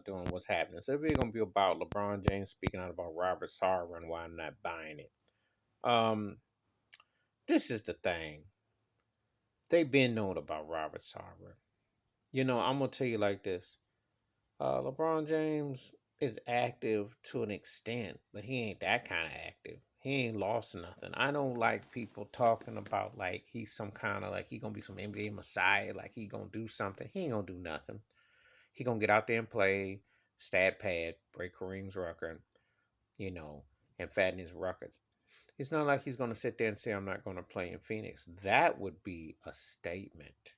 doing what's happening. So it's gonna be about LeBron James speaking out about Robert Sarver and why I'm not buying it. Um, this is the thing. They've been known about Robert Sarver. I'm gonna tell you like this. LeBron James is active to an extent, but he ain't that kind of active. He ain't lost nothing. I don't like people talking about like he's some kind of like he gonna be some NBA messiah, like he gonna do something. He ain't gonna do nothing. He gonna get out there and play, stat pad, break Kareem's record, you know, and fatten his records. It's not like he's gonna sit there and say I'm not gonna play in Phoenix. That would be a statement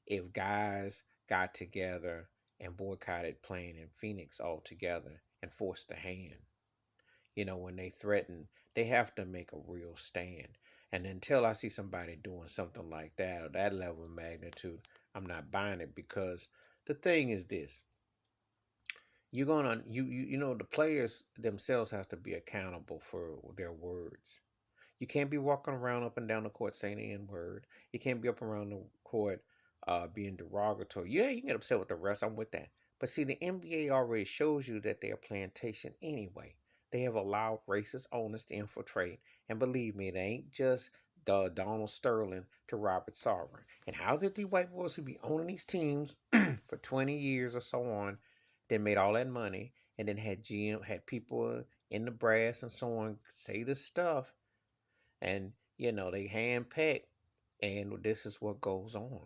if guys got together and boycotted playing in Phoenix altogether and forced the hand. When they threaten, they have to make a real stand. And until I see somebody doing something like that or that level of magnitude, I'm not buying it because the thing is this. You're gonna the players themselves have to be accountable for their words. You can't be walking around up and down the court saying the N word. You can't be up around the court being derogatory. Yeah, you can get upset with the rest. I'm with that. But see, the NBA already shows you that they're plantation anyway. They have allowed racist owners to infiltrate. And believe me, it ain't just the Donald Sterling to Robert Sarver. And how did the white boys who be owning these teams for 20 years or so on, then made all that money, and then had had people in the brass and so on say this stuff, and they handpick, and this is what goes on.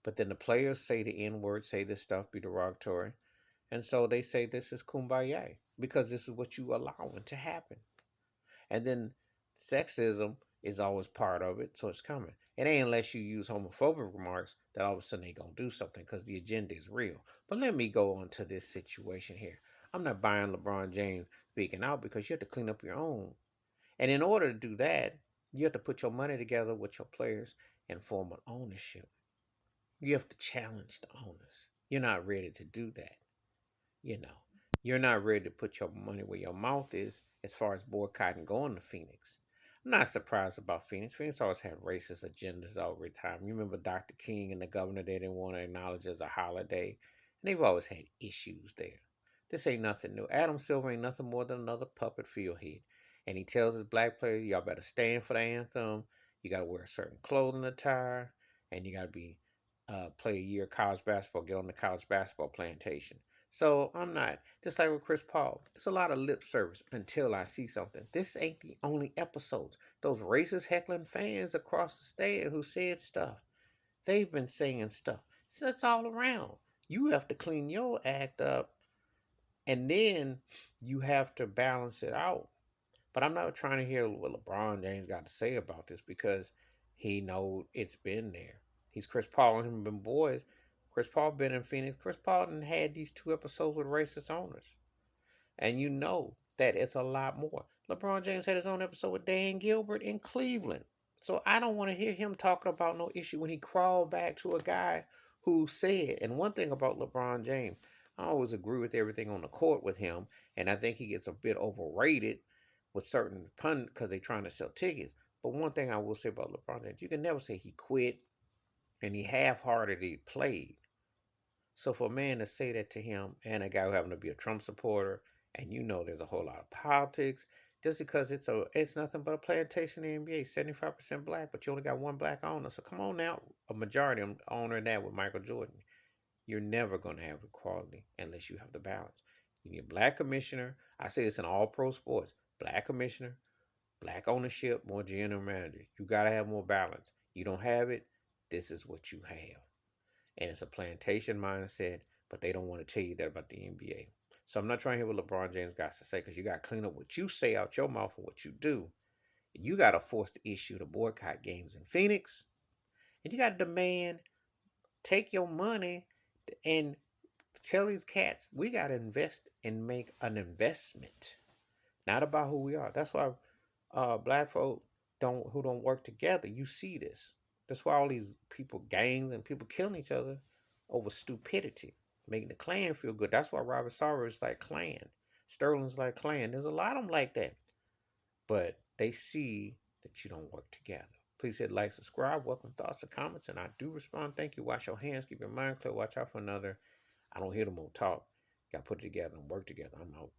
But then the players say the N word, say this stuff, be derogatory, and so they say this is kumbaya because this is what you allowing to happen. And then sexism is always part of it, so it's coming. It ain't unless you use homophobic remarks that all of a sudden they gonna do something because the agenda is real. But let me go on to this situation here. I'm not buying LeBron James speaking out because you have to clean up your own. And in order to do that, you have to put your money together with your players and form an ownership. You have to challenge the owners. You're not ready to do that. You know, you're not ready to put your money where your mouth is as far as boycotting going to Phoenix. I'm not surprised about Phoenix. Phoenix always had racist agendas all the time. You remember Dr. King and the governor, they didn't want to acknowledge as a holiday. And they've always had issues there. This ain't nothing new. Adam Silver ain't nothing more than another puppet fieldhead. And he tells his black players, y'all better stand for the anthem. You got to wear a certain clothing attire. And you got to be play a year of college basketball, get on the college basketball plantation. So I'm not, just like with Chris Paul, it's a lot of lip service until I see something. This ain't the only episodes. Those racist heckling fans across the state who said stuff, they've been saying stuff. So it's all around. You have to clean your act up, and then you have to balance it out. But I'm not trying to hear what LeBron James got to say about this because he know it's been there. He's Chris Paul and him been boys. Chris Paul been in Phoenix. Chris Paul done had these 2 episodes with racist owners. And you know that it's a lot more. LeBron James had his own episode with Dan Gilbert in Cleveland. So I don't want to hear him talking about no issue when he crawled back to a guy who said, and one thing about LeBron James, I always agree with everything on the court with him, and I think he gets a bit overrated with certain pundits because they're trying to sell tickets. But one thing I will say about LeBron James, you can never say he quit and he half-heartedly played. So for a man to say that to him and a guy who happened to be a Trump supporter, and there's a whole lot of politics, just because it's nothing but a plantation in the NBA, 75% black, but you only got one black owner. So come on now, a majority owner in that with Michael Jordan. You're never going to have equality unless you have the balance. You need a black commissioner. I say this in all pro sports. Black commissioner, black ownership, more general manager. You got to have more balance. You don't have it, this is what you have. And it's a plantation mindset, but they don't want to tell you that about the NBA. So I'm not trying to hear what LeBron James got to say because you got to clean up what you say out your mouth and what you do. You got to force the issue to boycott games in Phoenix. And you got to demand, take your money and tell these cats, we got to invest and make an investment. Not about who we are. That's why black folk who don't work together, you see this. That's why all these people, gangs and people killing each other over stupidity, making the clan feel good. That's why Robert Sarver is like clan. Sterling's like clan. There's a lot of them like that. But they see that you don't work together. Please hit like, subscribe, welcome thoughts and comments, and I do respond. Thank you. Wash your hands, keep your mind clear, watch out for another. I don't hear them on talk. Got to put it together and work together. I'm out.